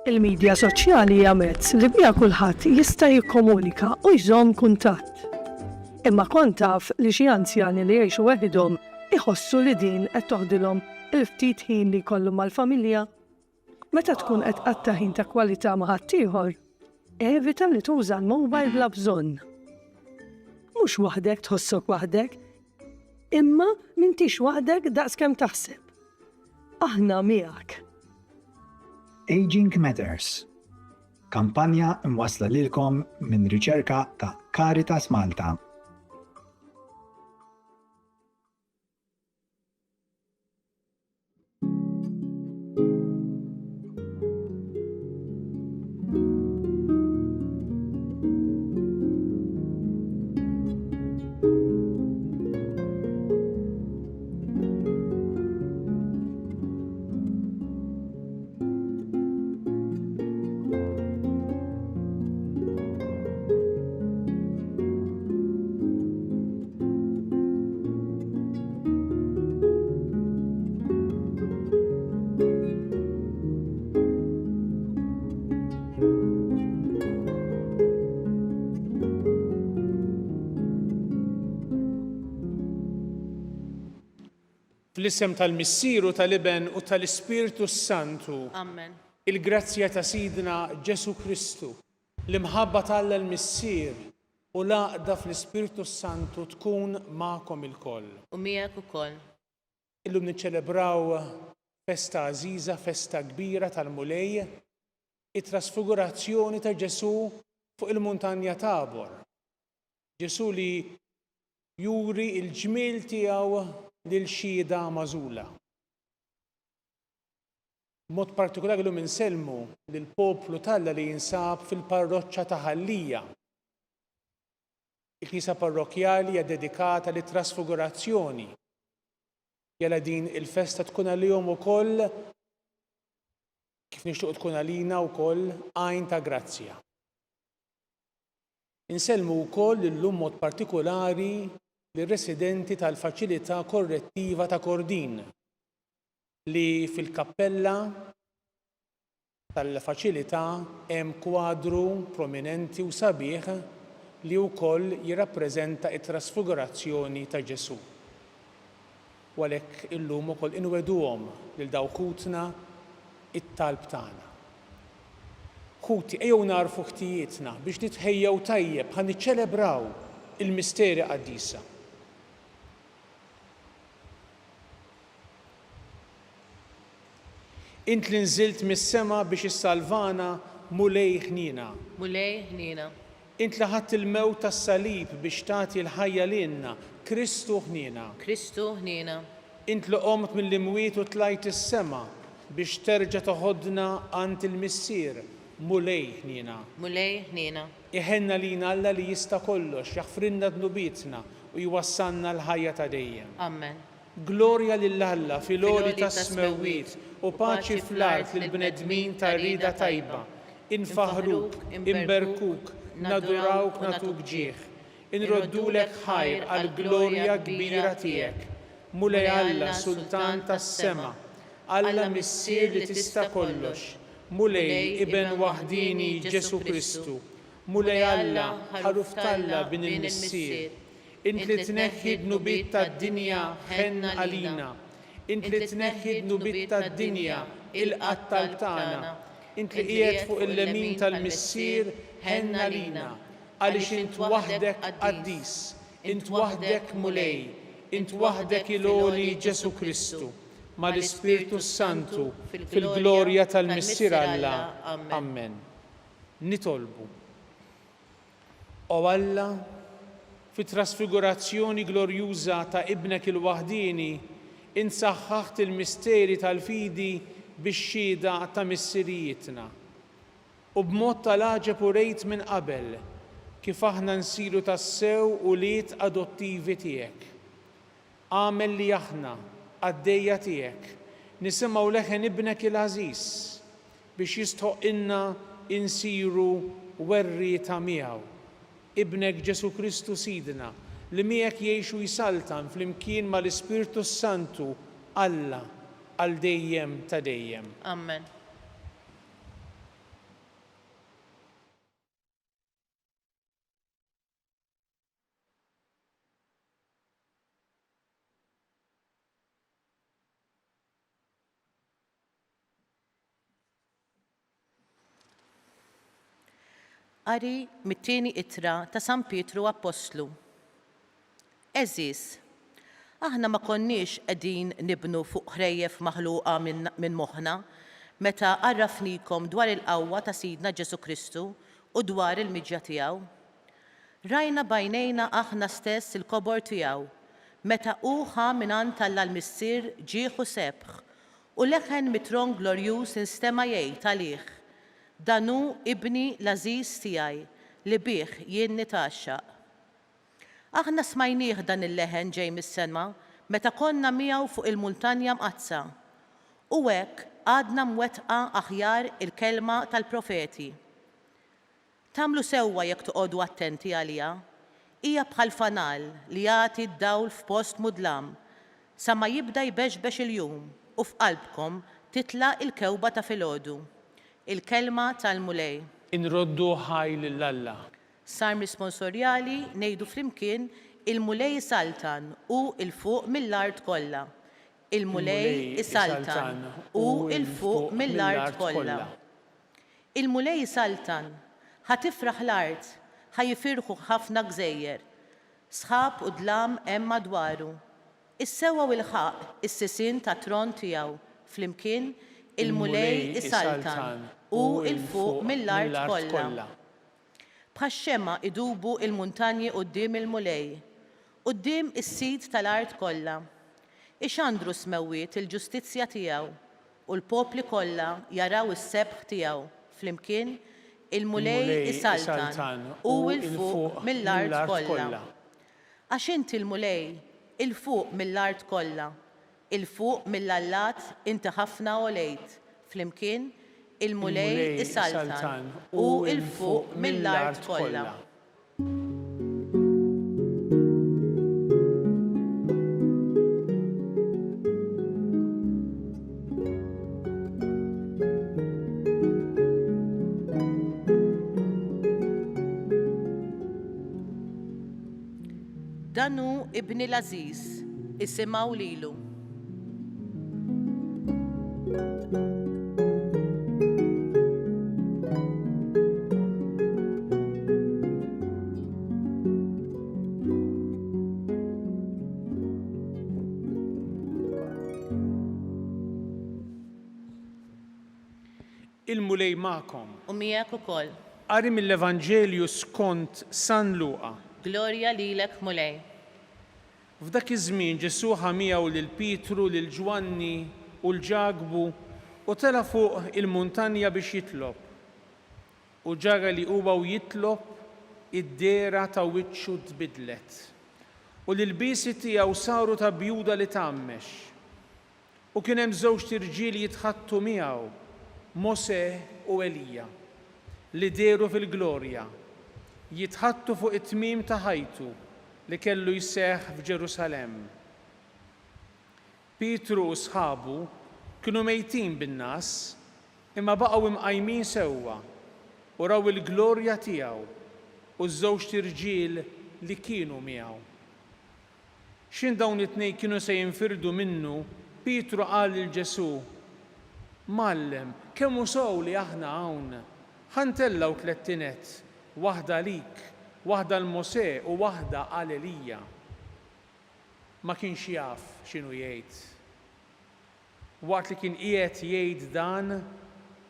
Il-medja soċjali hija mezz li biha kulħadd jista' jikkomunika u jżomm kuntatt. Imma kont taf li xi anzjani li jgħixu weħidhom iħossu li din qed toħdilhom il-ftit ħin li jkollhom mal-familja. Meta tkun qed qatta ħin ta' kwalità ma' ħaddieħor, evita li tuża l-mobile bla bżonn. Mhux waħdek tħossok waħdek, imma m'intix waħdek daqskemm taħseb. Aħna miegħek. Aging Matters. Kampanja imwassla lilkom minn riċerka ta' Caritas Malta. Fl-isem tal-Missieru tal-Iben u tal-Ispiritu Santu. Amen. Il-grazzja ta' Sidna Ġesu Kristu, l-imħabba tal-Missier u l-għaqda fl-Ispiritu Santu tkun ma'kom il-koll. U miegħek ukoll. Illum niċċelebraw festa għażiża, festa kbira tal-Mulej, it-trasfigurazzjoni ta' Ġesu fuq il-Muntanja Tabor. Ġesu li juri il-ġmiel tiegħu lil xhieda magħżula. Mod partikolari llum inselmu lill-poplu Talla li jinsab fil-parroċċa ta' Ħallija. Il-Knisja parrokjali hija dedikata lit trasfigurazzjoni. Jala din il-festa tkun għalihom ukoll kif nixtieq tkun għalina wkoll għajn ta' grazzja. Inselmu wkoll illum mod partikolari lir-residenti tal-faċilità korrettiva ta' Kordin li fil-kappella tal-faċilità hemm kwadru prominenti u sabiħ li wkoll jirrappreżenta t-trasfigurazzjoni ta' Ġesu. U għalhekk illum ukoll inweduhom lil dawkutna it-talb tagħna. Ħuti ejjew narfu ħtijietna biex nitħejjew tajjeb ħa niċċelebraw il-misteri qaddisa. Int li nżilt mis-sema biex issalvana mulej ħnina. Mulej ħnina. Int li ħadd il-mewt tas-salib biex tagħti l-ħajja lilna, Kristu ħnina. Kristu ħnina. Int li qomt mill-imwiet u tlajt is-sema biex terġa' toħodna għand il-Missier, mulej ħnina. Mulej ħnina. Iħenna lina Alla li jista' kollox, jaħfrinna dnubietna u jwassalna l-ħajja ta' dejjem. Amen. Glorja lill-Alla fil-għoli tas-smewwiet u paċi fl-art lill-bnedmin ta' rida tajba. Infaħruk, inberkuk, nadurawk natuk ġieħ. Inroddulek ħajr għall-glorja kbira tiegħek. Mulej Alla, Sultan tas-sema, Alla Missier li tista' kollox. Mulej Iben waħdini Ġesu Kristu. Mulej Alla, ħaruf Talla bin il-Missier. Int li tneħħi d-nubiet tad-dinja ħenna għalina. Int li tneħħi d-nubiet tad-dinja il-qattal tagħna. Int li qiegħed fuq il-lemin tal-Missier ħenna lina. Għaliex int waħdek qaddis, int waħdek mulej, int waħdek il-għoli Ġesu Kristu. Ma l-Ispiritu Santu fil-glorja tal-Missier Alla. Amen. Nitolbu. O Alla, fit-trasfigurazzjoni glorjuża ta' Ibnek il-waħdini, insaħħaħt il-misteri tal-fidi bix-xhieda ta' missirijietna. U b'mod tal-għaġeb u rejt minn qabel kif aħna nsiru tas-sew u liet adottivi tiegħek. Għamel li aħna għaddejja tiegħek nisimgħu leħen Ibnek il-għażiż biex jistħoqilna insiru werrieta miegħu. Ibnek Ġesu Kristu Sidna li miegħek jgħixu jisaltan flimkien mal-Ispiritu Santu Alla għal dejjem ta' dejjem. Amen. Qari mit-tieni ittra ta' San Pietru Apostlu. Eżis, aħna ma konniex qegħdin nibnu fuq ħrejjef maħluqa minn moħħna meta għarrafnikom dwar il-qawwa ta' Sidna Ġesu Kristu u dwar il-miġja tiegħu. Rajna bajnejna aħna stess il-kobor tiegħu meta hu ħa mingħand tal-missier ġieħu sebħ u leħen mitron glorjuż instema' jgħid għalih: Dan hu ibni l-għażiż tiegħi li bih jien nitaxxaq. Aħna smajnieh dan il-leħen ġej mis-sema meta konna miegħu fuq il-muntanja mqazza. U hekk għadna mwettqa aħjar il-kelma tal-profeti. Tagħmlu sewwa jekk toqgħodu attenti għaliha. Hija bħal fanal li jagħti d-dawl f'post mudlam sa ma jibda jbexbex il-jum u f'qalbkom titla' il-kewba ta' filgħodu. Il-kelma tal-mulej. Inroddu ħaj lill-Alla. Sarm responsorjali ngħidu flimkien il-mulej saltan u il-fuq mill-art kollha. Il-mulej saltan u il-fuq mill-art kollha. Il-mulej saltan ħatifraħ l-art, ħajifirħu ħafna gżejjer, sħab u dlam hemm madwaru. Issewa il-ħaq is-sisin ta' tron tiegħu flimkien il-mulej saltan u il-fuq mill-art kollha. Bħax-xema idubu il-muntanji quddiem il-mulej, quddiem is-sid tal-art kollha. Ixandru smewwiet il-ġustizzja tiegħu u l-popli kollha jaraw is-sebħ tiegħu flimkien il-mulej saltan u il-fuq mill-art kollha. Għax inti il-mulej, il-fuq mill-art kollha, il-fuq mill-allat inti ħafna olejt flimkien il-mulej saltan u il-fuq mill-art kollha. Dan hu ibni l-għażiż, isimgħu lilu. Il-mulej magħkom. U miegħek ukoll. Qari mill-Evanġelju skont San Luqa. Glorja lilek mulej. F'dak iż-żmien Ġesu ħa miegħu lil Pietru, lil Ġwanni u l-Ġagbu u tela fuq il-muntanja biex jitlob. U ġara li huwa jitlob id-dera ta' wiċċu tbidlet. U l-ilbiesi tiegħu saru ta' bjuda li tgħammex. U kien hemm żewġ tirġieli jitħattu miegħu, Mosè u Elija, li deru fil-glorja, jitħattu fuq it-tmiem ta' ħajtu li kellu jseħħ f'Ġerusalemm. Pietru u sħabu kienu mejtin bin-nas imma baqgħu imqajmin sewwa u raw il-glorja tiegħu u ż-żewġ tirġiel li kienu miegħu. X'in dawn it-tnejn kienu se jinfirdu minnu, Pietru qal lil Ġesu: Mallem, kemm hu sew li aħna hawn ħantellaw tliet tinet, waħda lik, waħda l-Mosè u waħda għal Elija. Ma kienx jaf x'inhu jgħid. Waqt li kien qiegħed jgħid dan,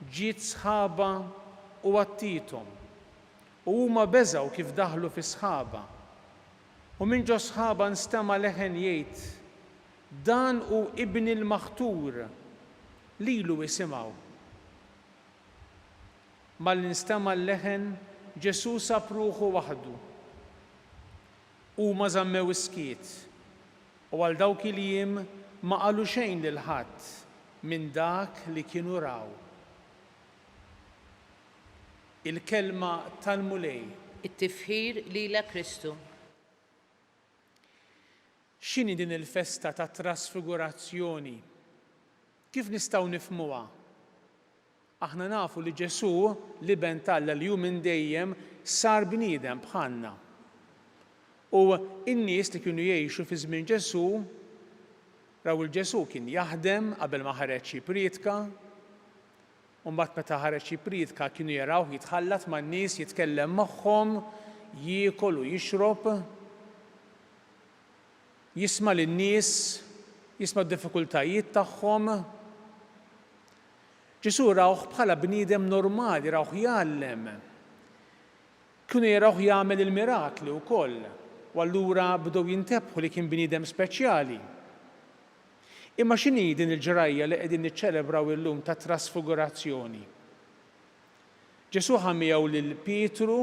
ġiet sħaba u għattithom. U huma beżgħu kif daħlu fi sħaba. U minn ġo sħaba nstema' leħen jgħid: Dan hu ibni l-maħtur, lilu isimgħu. Mal-instema' l-leħen Ġesu sab ruħu waħdu. Huma żammew iskiet u għal dawk il-jiem ma qalu xejn lil ħadd minn dak li kienu raw. Il-kelma tal-mulej. It-tifħir lilek Kristu. X'inhi din il-festa ta' trasfigurazzjoni? Kif nistgħu nifhmuha? Aħna nafu li Ġesu li bentalla li hu minn dejjem sar bniedem bħalna. U n-nies li kienu jgħixu fi żmien Ġesu raw il-Ġesu kien jaħdem qabel ma ħareġ jipriedka u mbagħad meta ħareġ jippridka kienu jarawh jitħallat man-nies, jitkellem magħhom, jiekol u jixrob, jisma' lin-nies, jisma' d-diffikultajiet tagħhom. Ġesu rawh bħala bniedem normali, rawh jgħallem. Kienu jarawh jagħmel il-mirakli wkoll, u allura bdew jintebħu li kien bniedem speċjali. Imma x'inhi din il-ġrajja li qegħdin niċċelebraw illum ta' trasfigurazzjoni? Ġesu ħa miegħu lil Pietru,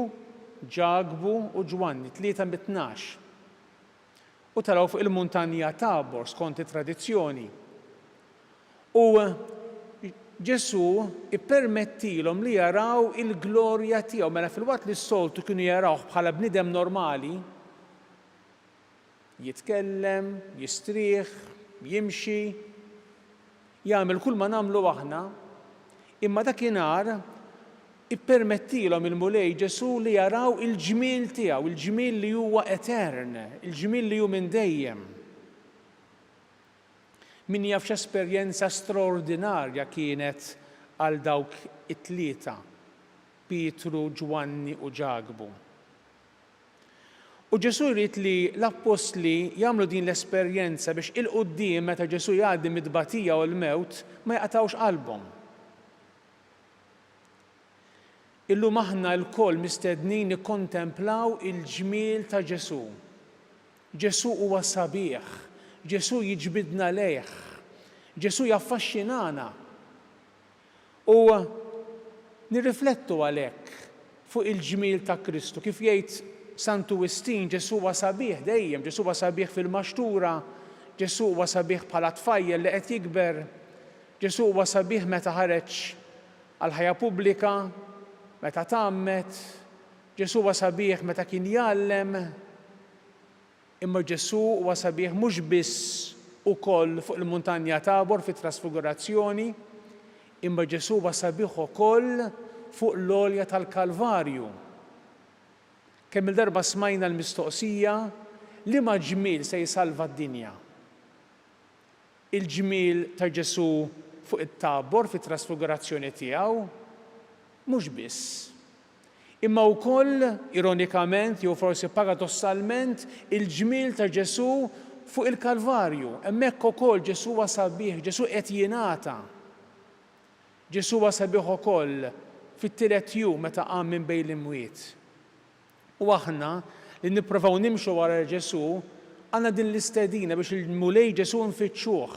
Ġagbu u Ġwanni, 3 mit-12. U taraw fuq il-muntanja Tabor skont it-tradizzjoni. U Ġesu ippermettilhom li jaraw il-glorja tiegħu mela fil-waqt li s-soltu kienu jarawh bħala bniedem normali, jitkellem, jistrieħ, jimxi, jagħmel kull ma nagħmlu aħna, imma dakinhar ippermettilhom il-mulej Ġesu li jaraw il-ġmiel tiegħu, il-ġmiel li huwa etern, il-ġmiel li hu minn dejjem. Min jaf x'esperjenza straordinarja kienet għal dawk it-tlieta, Pietru, Ġwanni u Ġagbu. U Ġesu jrid li l-Apostli jagħmlu din l-esperjenza biex il-qudiem meta Ġesu jgħaddi mid-tbatija u l-mewt ma jaqtgħux qalbhom. Illum aħna lkoll mistednin nikkontemplaw il-ġmiel ta' Ġesu. Ġesu huwa sabiħ, Ġesu jiġbidna lejh, Ġesu jaffaxxinana. U nirriflettu għalhekk fuq il-ġmiel ta' Kristu. Kif jgħid Santu Wistin, Ġesu huwa sabiħ dejjem, Ġesu huwa sabiħ fil-maxtura, Ġesu huwa sabiħ bħala tfajjel li qed jikber, Ġesu huwa sabiħ meta ħareġ għal ħajja pubblika, meta tagħmmet, Ġesu huwa sabiħ meta kien jgħallem. Imma Ġesu huwa sabiħ mhux biss ukoll fuq il-muntanja Tabor fit-trasfigurazzjoni, imma Ġesu huwa sabiħ ukoll fuq l-għolja tal-Kalvarju. Kemm il-darba smajna l-mistoqsija li ma ġmiel se jsalva d-dinja. Il-ġmiel ta' Ġesu fuq it-Tabor fit-trasfigurazzjoni tiegħu mhux biss. Imma wkoll ironikament jew forsi paradossalment il-ġmiel ta' Ġesu fuq il-Kalvarju. Hemmhekk ukoll Ġesu huwa sabiħ, Ġesu qed jingħata. Ġesu huwa sabiħ ukoll fit-tielet jum meta qam minn bejn l-imwiet. U aħna li nippruvaw nimxu wara Ġesu għandna din l-istedina biex il-mulej Ġesu nfittxuh.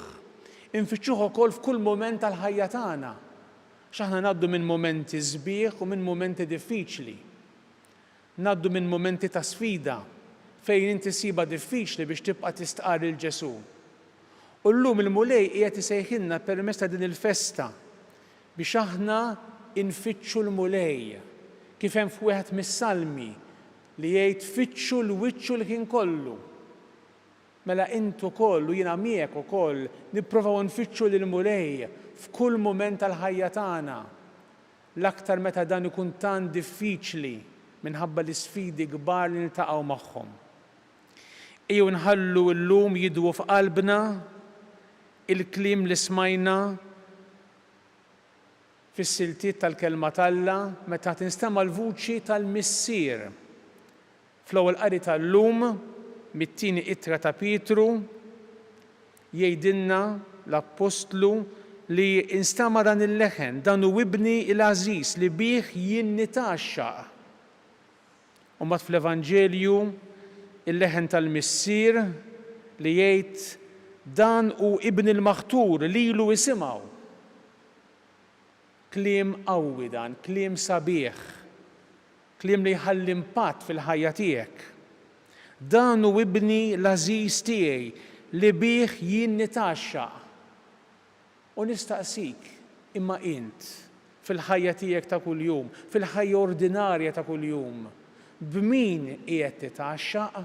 Infittxuh ukoll f'kull mument tal-ħajja tagħna. X'aħna ngħaddu minn momenti sbieħ u minn momenti diffiċli. Ngħaddu minn momenti ta' sfida fejn inti siba diffiċli biex tibqa' tistqar lil Ġesu. U llum il-mulej qiegħed isejħilna permezz ta' din il-festa biex aħna infittxu l-mulej. Kif hemm f'wieħed mis-salmi li jgħid fittxu l-wiċċu li kien kollu. Mela intu kollu jiena miegħek ukoll nippruvaw nfittxu lill-mulej f'kull mument tal-ħajja tagħna. L-aktar meta dan ikun tant diffiċli minħabba l-isfidi kbar li niltaqgħu magħhom. Ejjew nħallu llum jidwu f'qalbna il-kliem li smajna fis-siltiet tal-kelma talla meta tinstema' l-vuċi tal-missier. Fl-ewwel qari tal-lum mit-tieni ittra ta' Pietru jgħidilna l-Apostlu li instama' dan il-leħen, dan hu ibni l-Ażiż li bih jien nitaxxaq. U mbagħad fl-Evanġelju il-leħen tal-missier li jgħid dan hu ibni l-maħtur lilu isimgħu. Kliem qawwi dan, kliem sabiħ, kliem li jħalli impatt fil-ħajja tiegħek. Dan hu ibni l-Ażiż tiegħi li bih jien nitaxxaq. U nistaqsik imma int fil-ħajja tiegħek ta' kuljum, fil-ħajja ordinarja ta' kuljum, b'min qiegħed titaxxaq,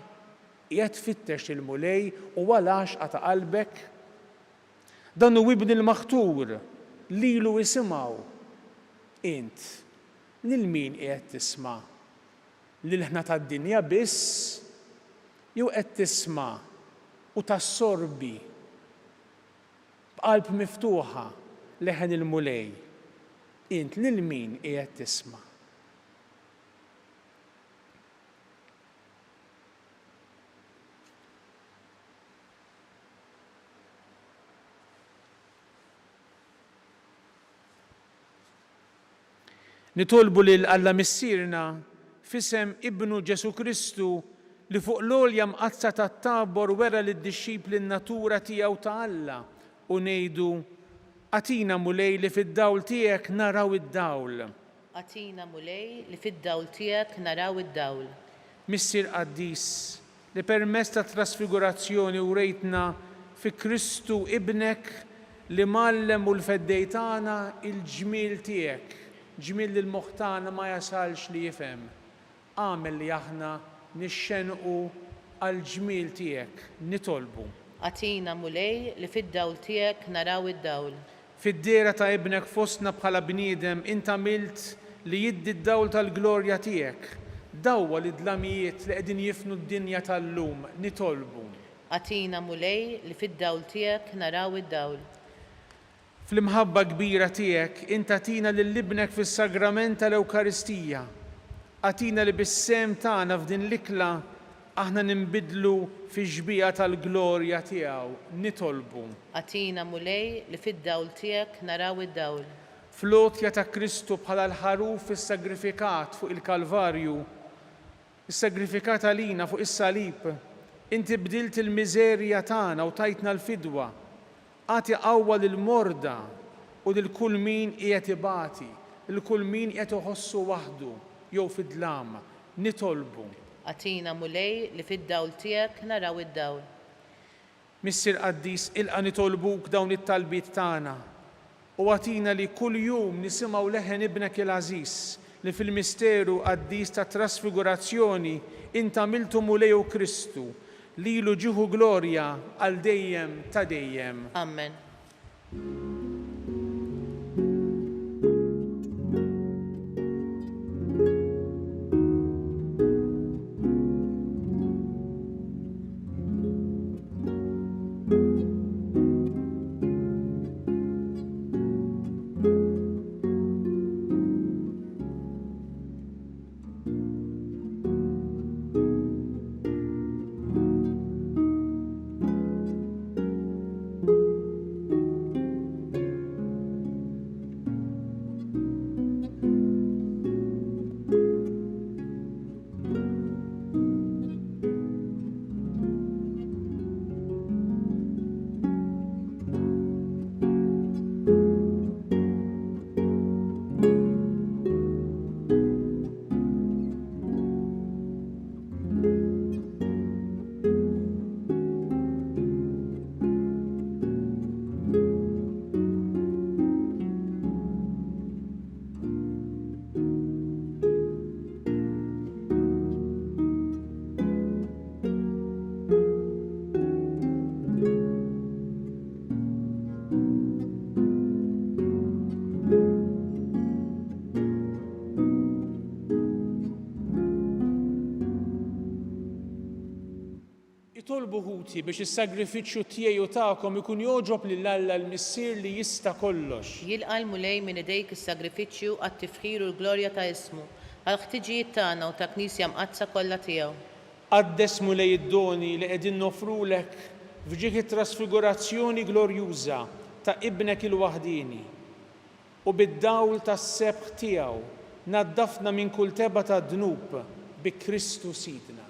qiegħed tfittex il-mulej u għalax ta' qalbek. Dan hu ibni l-maħtur lilu isimgħu. Int lil min qiegħed tisma'? Lil ħna tad-dinja biss jew qed tisma' u tassorbi b'qalb miftuħa leħen il-mulej. int lil min qiegħed tisma'. Nitolbu lil Alla missierna f'isem Ibnu Ġesu Kristu li fuq l-għolja mqazza tat-Tabor wera lid-dixxipli n-natura tiegħu ta' Alla u ngħidu Atina mulej li fid-dawl tiegħek naraw id-dawl. Atina mulej li fid-dawl tiegħek naraw id-dawl. Missier Qaddis li permezz ta' trasfigurazzjoni urejtna fi Kristu ibnek li mallem u l-feddej tagħna il-ġmiel tiegħek. Ġmiel li l-moħħ tagħna ma jasalx li jifhem. Għamel li aħna nixxenqu għal ġmiel tiegħek, nitolbu. Atina mulej li fid-dawl tiegħek naraw id-dawl. Fid-dera ta' ibnek fostna bħala bniedem inta milt li jiddi d-dawl tal-glorja tiegħek. Dawwa li dlamijiet li qegħdin jifnu d-dinja tal-lum, nitolbu. Atina mulej li fid-dawl tiegħek naraw id-dawl. Fl-imħabba kbira tiegħek inta tina lil-libnek fis-sagrament tal-Ewkaristija. Atina li bis-sem tagħna f'din l-ikla aħna nimbidlu fi ġbija tal-glorja tiegħu, nitolbu. Atina mulej li fid-dawl tiegħek naraw id-dawl. Fl-għotja ta' Kristu bħala l-ħaruf is-sagrifikat fuq il-Kalvarju, is-sagrifikat għalina fuq is-salib, inti bdilt il-miżerja tagħna u tajtna l-fidwa. Għati qawwa lil-morda u lil kull min qiegħed ibati, lil kull min qiegħed iħossu waħdu jew fid-dlam, nitolbu. Atina mulej li fid-dawl tiegħek naraw id-dawl. Missier Qaddis ilqa' nitolbuk dawn it-talbiet tagħna u għatina li kull jum nisimgħu leħen ibnek il-Ażiż li fil-misteru Qaddis ta' trasfigurazzjoni inta miltu mulejhu Kristu lilu ġieħu glorja għal dejjem ta' dejjem. Amen. Itolbu ħuti biex is-sagrifiċċju tiegħi u tagħkom ikun jogħġob lil Alla l-Missier li jista' kollox. Jilqa' l-mulej minn idejk is-sagrifiċċju għat-tifħir u l-glorja ta' ismu għal ħtiġijiet tagħna u ta' Knisja mqazza kollha tiegħu. Qaddes mulej id-doni li qegħdin nofrulek f'ġieħ it-trasfigurazzjoni glorjuża ta' ibnek il-waħdini u bid-dawl tas-sebħ tiegħu naddafna minn kull teba ta' dnub bi Kristu Sidna.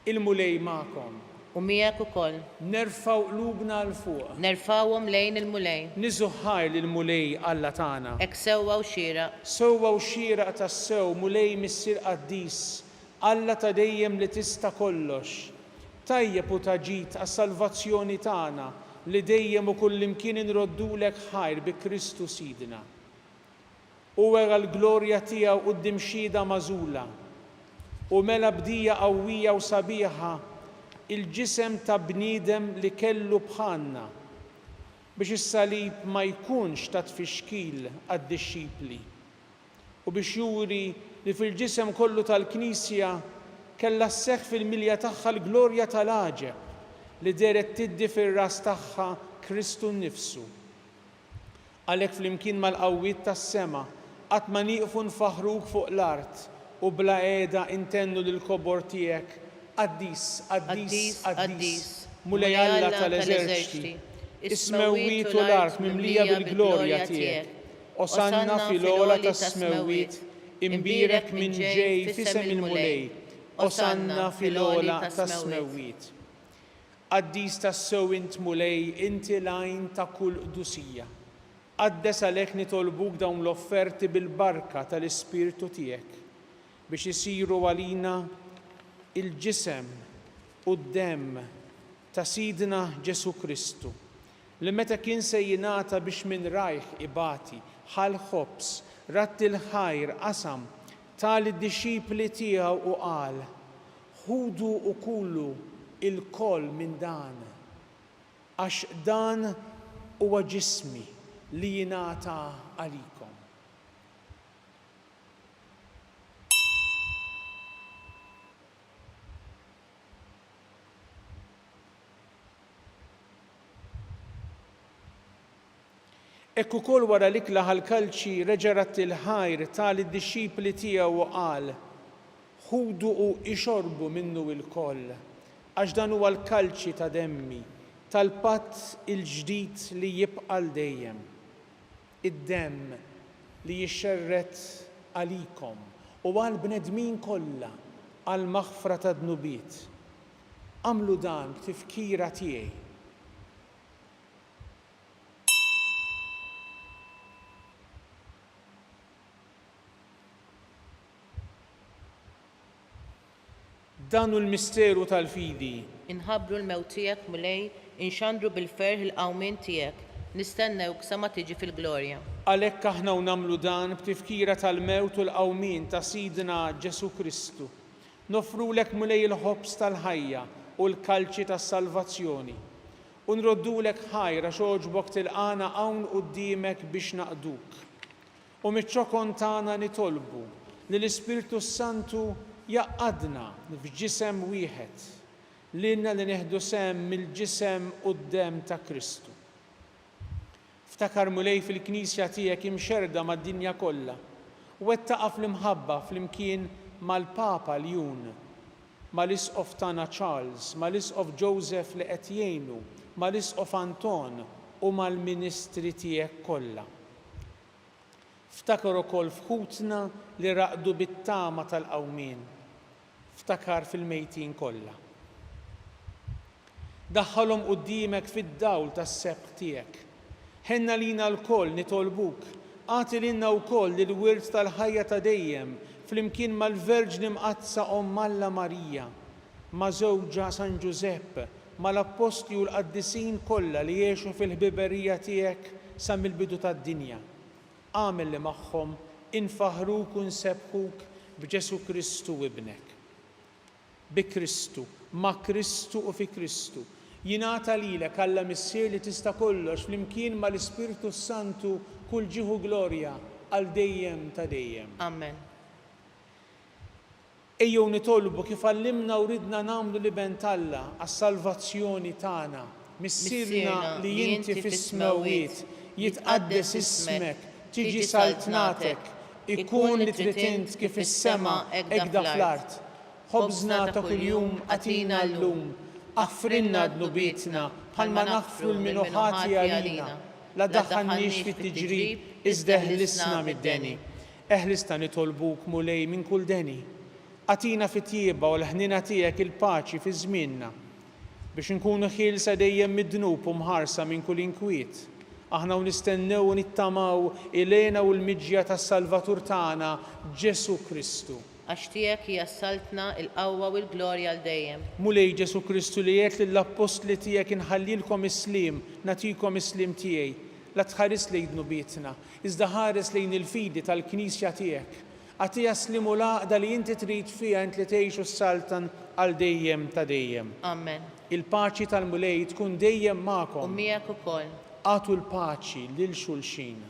Il-mulej magħkom. U miegħek ukoll. Nerfgħu qlubna l fuq. Nerfgħuhom lejn il-mulej. Niżuħħar lill-mulej Alla tagħna. Hekk sewwa u xieraq. Sewwa u xieraq tas-sew mulej Missier Qaddis, Alla ta' dejjem li tista' kollox. Tajjeb u taġid għas-salvazzjoni tagħna li dejjem u kullimkien inroddulek ħajr bi Kristu Sidna. U wera l-glorja tiegħu quddiem xhieda magħżula u mela bdija qawwija u sabiħa il-ġisem ta' bniedem li kellu bħalna biex is-salib ma jkunx ta' tfixkil għad-dixxipli u biex juri li fil-ġisem kollu tal-Knisja kellha sseħħ fil-milja tagħha l-glorja tal-għaġeb li deret tiddi fir-ras tagħha Kristu nnifsu. Għalhekk flimkien mal-qawwiet tas-sema qatt ma nieqfu nfaħruk fuq l-art u bla qiegħda intennu lill-kobor tiegħek Qaddis, Qaddis, Qaddis, Mulej Alla tal-eżerċiti, is-smewwiet u l-art mimlija bil-glorja tiegħek. Osanna fil-ola tas-smewwiet, imbierek minn ġej fisem il-mulej. Osanna fil-ola tas-smewwiet. Qaddis tas-sew int mulej, inti lajn ta' kull qdusija. Qaddes għalhekk nitolbuk dawn l-offerti bil-barka tal-Ispirtu tiegħek biex isiru għalina il-ġisem u d-demm ta' Sidna Ġesu Kristu li meta kien se jingħata biex minn rajh ibati ħal ħobs ratt il-ħajr qasam tal-disċipli tiegħu u qal ħudu u kullu il-koll minn dan għax dan huwa ġismi li jingħata għalikom. Hekk ukoll wara l-ikla ħall-kalċi reġa' ratt il-ħajr tal-disċipli tiegħu u qal ħudu u ixorbu minnu il-koll għax dan huwa l-kalċi ta' demmi tal-patt il-ġdid li jibqa' dejjem. Id-demm li jixxerret għalikom u għall-bnedmin kollha għal maħfra ta' dnubiet. Għamlu dan b'tifkira tiegħi. Dan hu l-misteru tal-fidi. Inħabbru l-mewt tiegħek mulej, inxandru bil-ferħ il-qawmien tiegħek, nistennewk sa ma tiġi fil-glorja. Għalhekk aħna nagħmlu dan b'tifkira tal-mewt u l-qawmien ta' Sidna Ġesu Kristu. Nofrulek mulej il-ħobs tal-ħajja u l-kalċi tas-salvazzjoni. U nroddulek ħajra xogħġbok tilqana hawn quddiemek biex naqduk. U miċ-ċokon tagħna nitolbu li l-Ispirtu Santu jaqqadna f'ġisem wieħed lilna li neħdu sehem mill-ġisem u d-demm ta' Kristu. Ftakar mulej fil-Knisja tiegħek imxerda mad-dinja kollha u wettaqa' fl-imħabba flimkien mal-Papa Ljun, mal-Isqof tagħna Charles, mal-Isqof Joseph li qed jgħinu, mal-Isqof Anton u mal-Ministri tiegħek kollha. Ftakar ukoll f'ħutna li raqdu bit-tama tal-qawmien. Ftakar fil-mejtin kollha. Daħħalhom quddiemek fid-dawl tas-sebħ tiegħek. Ħenna lina l-koll nitolbuk, għati lilna wkoll il-wirt tal-ħajja ta' dejjem flimkien mal-Verġni Mqazza Omm Alla Marija, ma' żewġa San Giuseppe, mal-Apostli u l-Qaddisin kollha li jgħixu fil-ħbiberija tiegħek sa mill-bidu tad-dinja. Għamel li magħhom infaħruk u nsebħuk b'Ġesu Kristu ibnek. Bi Kristu, ma' Kristu u fi Kristu. Jingħata lilek Alla missier li tista' kollox flimkien mal-Ispirtu Santu kull ġieħu glorja għal dejjem ta' dejjem. Amen. Ejjew nitolbu kif għallimna u ridna nagħmlu liben Alla għas-salvazzjoni tagħna. Missierna li inti fis-smewwiet jitqaddes ismek, tiġi saltnatek, ikun li trid int kif is-sema hekk da fl-art. Ħobżna ta' kuljum għatina llum, aħfrinna dnubietna bħalma naħfru l-minuħati għalina. La daħħalniex fit-tiġrib, iżda eħlisna mid-deni. Eħlisna nitolbuk mulej minn kull deni. Għatina fit-tjieba u l-ħnina tiegħek il-paċi fi żmienna biex nkunu ħielsa dejjem mid-dnub u mħarsa minn kull inkwiet. Aħna nistennew u nittamaw ilena u l-miġja tas-Salvatur tagħna Ġesu Kristu. Għax tiegħek jassaltna il-qawwa u l-glorja għal dejjem. Mulej Ġesu Kristu li jgħid lill-Apostli tiegħek inħallilkom islim, nagħtikom islim tiegħi. La tħares lejn dnubietna, iżda ħares lejn il-fidi tal-Knisja tiegħek. Għatija slimu laqda li inti trid fiha int li tgħixu s-saltan għal dejjem ta' dejjem. Amen. Il-paċi tal-mulej tkun dejjem magħkom. U miegħek ukoll. Għatu l-paċi lil xulxin.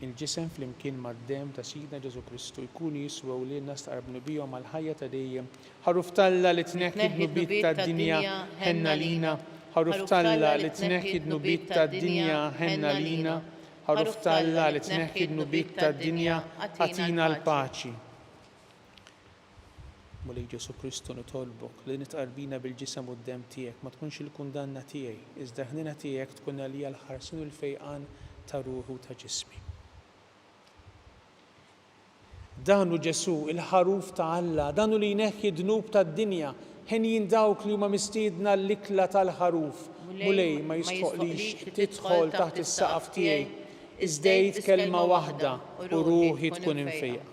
Il-ġisem flimkien mad-demm ta' Sidna Ġesu Kristu jkun jiswew lilna staqarbnu bihom għal ħajja ta' dejjem. Ħaruf Talla li tneħħi d-nubiet tad-dinja ħenna lina, ħaruf Talla li tneħħi d-nubit tad-dinja ħenna lina, ħaruf Talla li tneħħi d-nubit tad-dinja atina l-paċi. Mulej Ġesu Kristu nitolbok li nitqarbina bil-ġisem u d-dem tiegħek ma tkunx il-kundanna tiegħi, iżda ħnina tiegħek tkun għalija l-ħarsin u l-fejqan ta' ruħu ta' ġismi. Danu Ġesu il-ħaruf ta' Alla, danu li jneħħi d-dnub tad-dinja, ħin dawk li huma mistiedna l-ikla tal-ħaruf. Mulej ma jistħoqlix tidħol taħt is-saqaf tiegħi, iżdejt kelma waħda u ruħi tkun infejqa.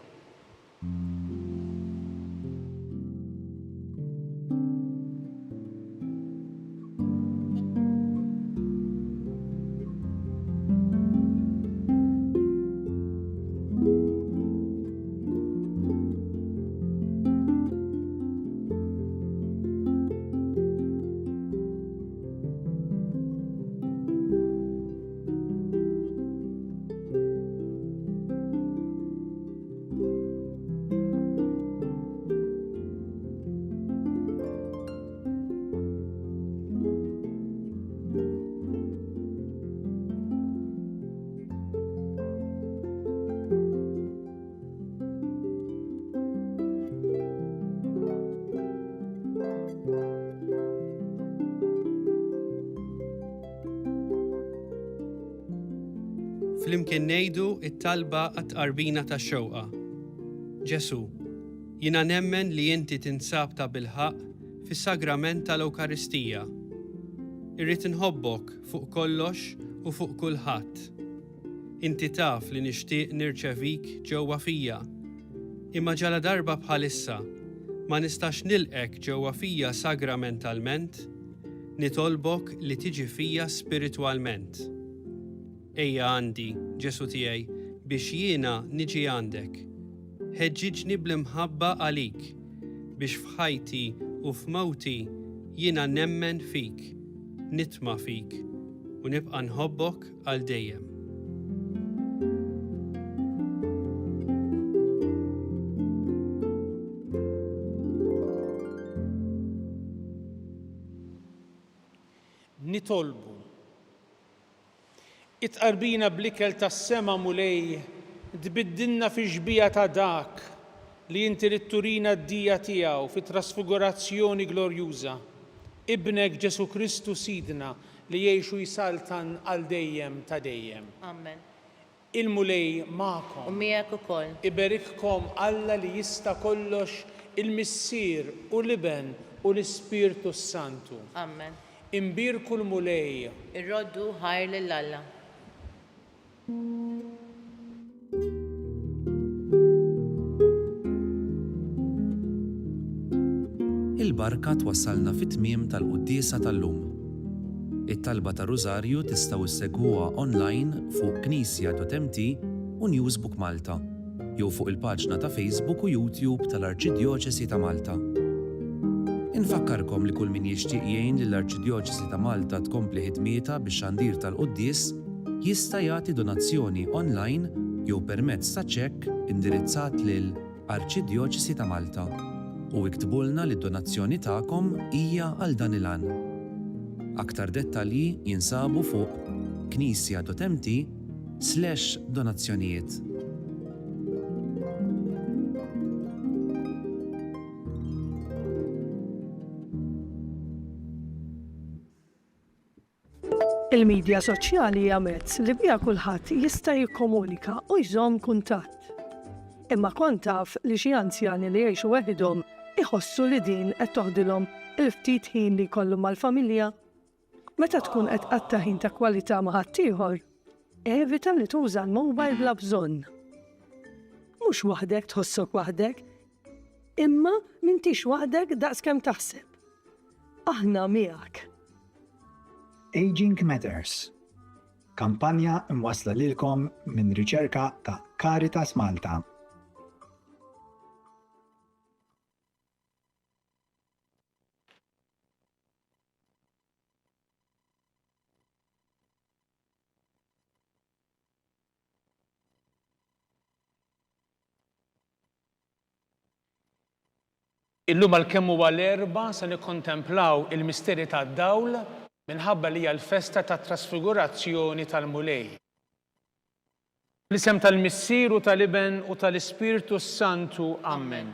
Flimkien ngħidu t-talba għat-tqarbina tax-xewqa. Ġesu, jiena nemmen li inti tinsab ta' bilħaq fis-sagrament tal-Ewkaristija. Irrid inħobbok fuq kollox u fuq kulħadd. Inti taf li nixtieq nirċevik ġewwa fija. Imma ġala darba bħalissa ma nistax nilqek ġewwa fija sagramentalment, nitolbok li tiġi fija spiritwalment. Ejja għandi, Ġesu tiegħi, biex jiena niġi għandek. Ħeġġiġni bl-imħabba għalik, biex f'ħajti u f'mewti jiena nemmen fik, nitma' fik u nibqa' nħobbok għal dejjem. Nitolbu it-qarbina bl-ikel tas-sema mulej tbiddilna fi ġbija ta' dak li inti rid turina d-dija tiegħu fit-trasfigurazzjoni glorjuża. Ibnek Ġesu Kristu Sidna li jgħixu jsaltan għal dejjem ta' dejjem. Amen. Il-mulej magħkom. U miegħek ukoll. Iberikkom Alla li jista' kollox il-Missier u l-Iben u l-Ispirtu Santu. Amen. Imbirku l-mulej. Irroddu ħajr lill-Alla. Il-barka twassalna fit-tmiem tal-quddiesa tal-lum. It-talba ta' Rużarju tistgħu issegwuha online fuq knisja.mt u Newsbook Malta, jew fuq il-paġna ta' Facebook u YouTube tal-Arċidjoċesi ta' Malta. Infakkarkom li kull min jixtieq jgħin lill-Arċidjoċesi ta' Malta tkompli ħidmietha bix-xandir tal-quddies jista' jagħti donazzjoni online jew permezz ta' ċekk indirizzat lil Arċidjoċesi ta' Malta u iktbulna li d-donazzjoni tagħkom hija għal dan il-għan. Aktar dettalji jinsabu fuq knisja.mt/donazzjonijiet. Il-medja soċjali hija mezz li biha kulħadd jista' jikkomunika u jżomm kuntatt. Imma kont taf li xi anzjani li jgħixu weħidhom iħossu li din qed toħdilhom il-ftit ħin li jkollhom mal-familja. Meta tkun qed qatta ħin ta' kwalità ma' ħaddieħor, evita li tuża l-mobile bla bżonn. Mhux waħdek tħossok waħdek, imma m'intix waħdek daqskemm taħseb. Aħna miegħek. Aging Matters. Kampanja imwassla lilkom minn riċerka ta' Caritas Malta. Illum għal-kemm huwa l-erba' se nikkontemplaw il-misteri tad-dawl minħabba li hija l-festa tat trasfigurazzjoni tal-mulej. L-isem tal-Missier u tal-Iben u tal-Ispirtu Santu. Amen.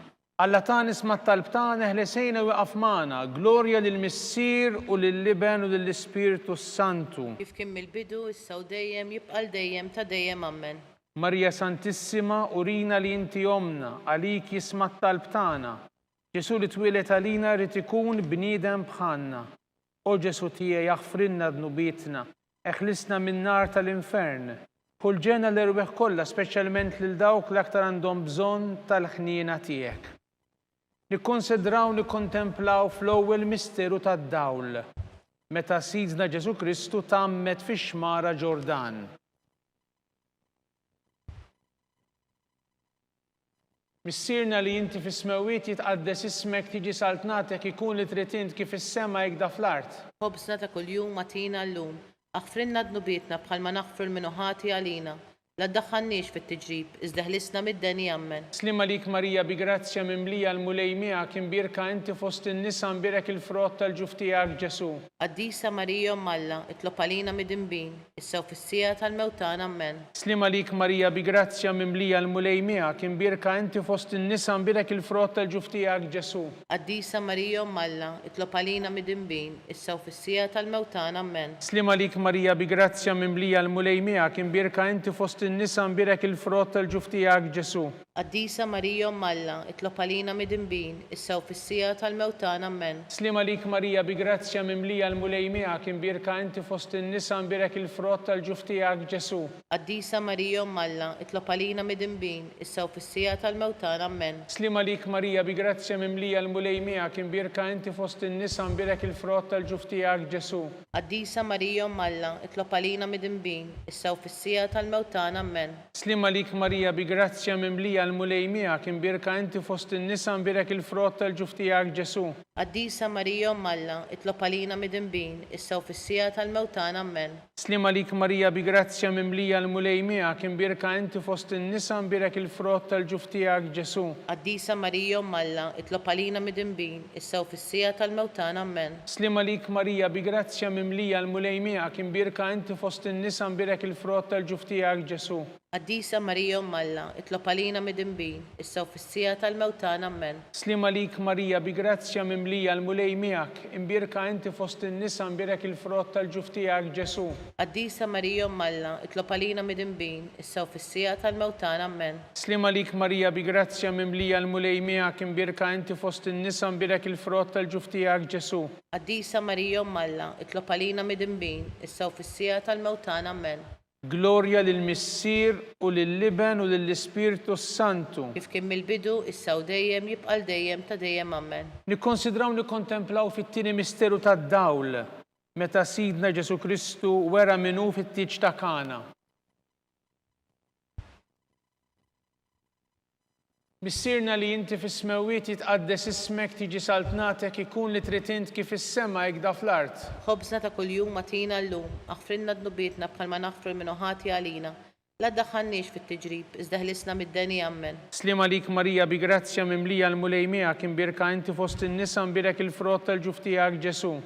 Alla tan isma' talb tagħna ħlesejna wieqaf magħna, glorja lill-Missier u lill-Iben u lill-Ispirtu Santu. Kif kien mill-bidu, issa u dejjem, jibqa' dejjem ta' dejjem. Amen. Marija Santissima, urina li inti omna, għalik jisma' talb tagħna. Ġesu li twilet għalina rid ikun bniedem bħalna. O Ġesu tiegħi jaħfrilna dnubietna, eħlisna min-nar tal-infern. Ħulġena l-irweħ kollha, speċjalment lil dawk l-aktar għandhom bżonn tal-ħniena tiegħek. Nikkonsidraw nikkontemplaw fl-ewwel misteru tad-dawl, meta Sidna Ġesu Kristu tammet fix-xmara Ġordan. Missierna li inti fis-smawiet jitqaddes ismek, tiġi saltnatek, ikun li trid int kif is-sema jekda fl-art. Ħobżna ta' kuljum atina llum, aħfrilna dnubietna bħalma naħfru l-minuħati għalina. La ddaħħalniex fit-tiġrib, iżda ħlisna mid-deni. Amen. Slima lik Marija bi grazzja mimlija l-mulej miegħek, imbirka inti fost in-nisa imbirek il-frott tal-ġuf tiegħek Ġesu. Qaddisa Marija Alla, itlob għalina mid-inbin, issa u fis-sija tal-mewtan. Amen. Slima lik Marija bi grazzja mimlija l-mulej miegħek, imbirka inti fost in-nisa imbirek il-frott tal-ġuf tiegħek Ġesu. Qaddisa Marija Alla, itlob għalina mid-inbin, issa u fis-sija tal-mewtan. Amen. Slima lik Marija bi grazzja mimlija l-mulej miegħek, imbirka inti fost in-nisa imbirek il-frott tal-ġuf tiegħek Ġesu. Qaddisa Marija Alla, itlob għalina mid-inbin, issa u fis-sija tal-mewtan. Amen. Slima lik Marija bi grazzja mimlija l-mulej miegħek, imbirka inti fost in-nisa imbirek il-frott tal-ġuf tiegħek Ġesu. Qaddisa Marija Alla, itlob għalina mid-inbin, issa u fis-sija tal-mewtan. Amen. Slima lik Marija bi grazzja mimlija l-mulej miegħek, imbirka inti fost in-nisa imbirek il-frott tal-ġuf tiegħek Ġesu. Qaddisa Marija Alla, itlob għalina mid-inbin, issa u fis-sija tal-mewtan. Amen. Slima lik Marija bi grazzja mimlija l-mulej miegħek, imbirka inti fost in-nisa imbirek il-frott tal-ġuf tiegħek Ġesu. Qaddisa Marija Alla, itlob għalina mid-inbin, issa u fis-sija tal-mewtan. Amen. Slima lik Marija bi grazzja mimlija l-mulej miegħek, imbirka inti fost in-nisa imbirek il-frott tal-ġuf tiegħek Ġesu. Qaddisa Marija Alla, itlob għalina mid-inbin, issa u fis-sija tal-mewtan. Amen. Slima lik Marija bi grazzja mimlija l-mulej miegħek, imbirka inti fost in-nisa imbirek il-frott tal-ġuf tiegħek Ġesu. Qaddisa Marija Alla, itlob għalina mid-inbin, issa u fis-sija tal-mewtan. Amen. Slima lik Marija bi grazzja mimlija l-mulej miegħek, imbirka inti fost in-nisa imbirek il-frott tal-ġuf tiegħek Ġesu. Qaddisa Marija Alla, itlob għalina mid-inbin, issa u fis-sija tal-mewtan. Amen. Slima lik Marija bi grazzja mimlija l-mulej miegħek, imbirka inti fost in-nisa imbirek il-frott tal-ġuf tiegħek Ġesu. Qaddisa Marija Alla, itlob għalina mid-inbin, issa u fis-sija tal-mewtan. Amen. Glorja lill-Missier u lill-Iben u lill-Ispirtu Santu. Kif kien mill-bidu, issa u dejjem, jibqa' dejjem ta' dejjem. Amen. Nikkonsidraw nikkontemplaw fit-tieni misteru tad-dawl, meta Sidna Ġesu Kristu wera minnu fit-tiġ ta' Kana. Missierna li inti fis-smawiet jitqaddes ismek, tiġi saltnatek, ikun li trid int kif is-sema jekda fl-art. Ħobżna ta' kuljum atina llum, aħfrilna dnubietna bħalma naħfru l-minuħati għalina. La ddaħħalniex fit-tiġrib, iżda ħlisna mid-deni. Amen. Slima lik Marija bi grazzja mimlija l-mulej miegħek, imbirka inti fost in-nisa imbirek il-frott tal-ġuf tiegħek Ġesu.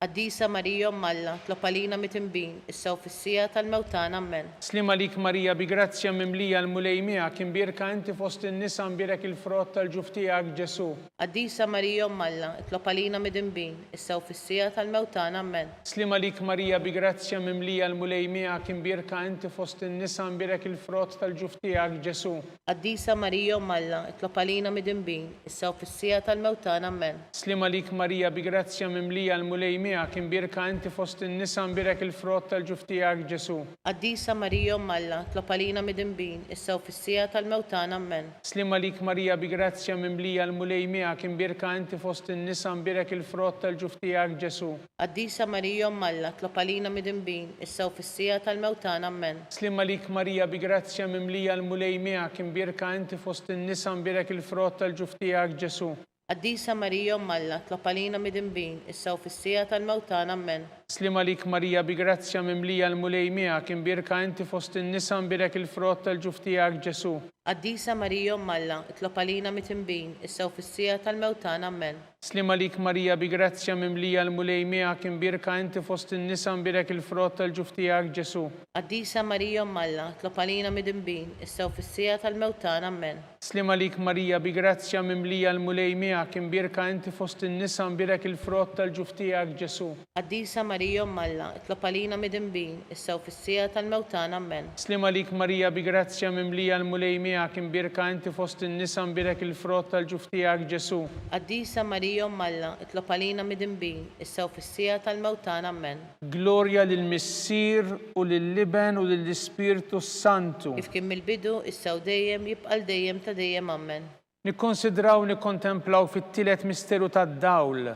Qaddisa Marija Alla, itlob għalina mid-inbin, issa u fis-sija tal-mewtan. Amen. Slima lik Marija bi grazzja mimlija l-mulej miegħek, imbirka inti fost in-nisa imbirek il-frott tal-ġuf tiegħek Ġesu. Qaddisa Marija Alla, itlob għalina mid-inbin, issa u fis-sija tal-mewtan. Amen. Slima lik Marija bi grazzja mimlija l-mulej miegħek, imbirka inti fost in-nisa imbirek il-frott tal-ġuf tiegħek Ġesu. Qaddisa Marija Alla, itlob għalina mid-inbin, issa u fis-sija tal-mewtan. Amen. Slima lik Marija bi grazzja mimlija l-mulej miegħek, imbirka inti fost in-nisa imbirek il-frott tal-ġuf tiegħek Ġesu. Qaddisa Marija Alla, itlob għalina mid-inbin, issa u fis-sija tal-mewtan. Amen. Slima lik Marija bi grazzja mimlija l-mulej miegħek, imbirka inti fost in-nisa imbirek il-frott tal-ġuf tiegħek Ġesu. Qaddisa Marija Alla, itlob għalina mid-inbin, issa u fis-sija tal-mewtan. Amen. Slima lik Marija bi grazzja mimlija l-mulej miegħek, imbirka inti fost in-nisa imbirek il-frott tal-ġuf tiegħek Ġesu. Qaddisa Marija Alla, itlob għalina mid-inbin, issa u fis-sija tal-mewtan. Amen. Slima lik Marija bi grazzja mimlija l-mulej miegħek, imbirka inti fost in-nisa imbirek il-frott tal-ġuf tiegħek Ġesu. Qaddisa Marija Umm Alla, itlob għalina mit-tinbin, issa u fis-sija tal-mewtan ammen. Slima lik Marija bi grazzja mimlija l-mulej miegħek, imbirka inti fost in-nisa imbirek il-frott tal-ġuf tiegħek Ġesu. Qaddisa Marija Umm Alla, itlob għalina mit-tinbin, issa u fis-sija tal-mewtan ammen. Slima lik Marija bi grazzja mimlija l-mulej miegħek, imbirka inti fost in-nisa imbirek il-frott tal-ġuf tiegħek Ġesu. Qaddisa Marija Umm Alla, itlob għalina mit-tinbin, issa u fis-sija tal-mewtan ammen. Slima lik Marija bi grazzja mimlija l-mulej miegħek, imbirka inti fost in-nisa imbirek il-frott tal-ġuf tiegħek Ġesu. Qaddisa Marija Umm Alla, itlob għalina mit-tinbin, issa u fis-sija tal-mewtan ammen. Glorja lill-Missier u lill-Liben u lill-Ispirtu Santu. Kif kien mill-bidu, issa u dejjem jibqa' dejjem ta' dejjem ammen. Nikkonsidraw nikkontemplaw fit-tielet misteru tad-dawl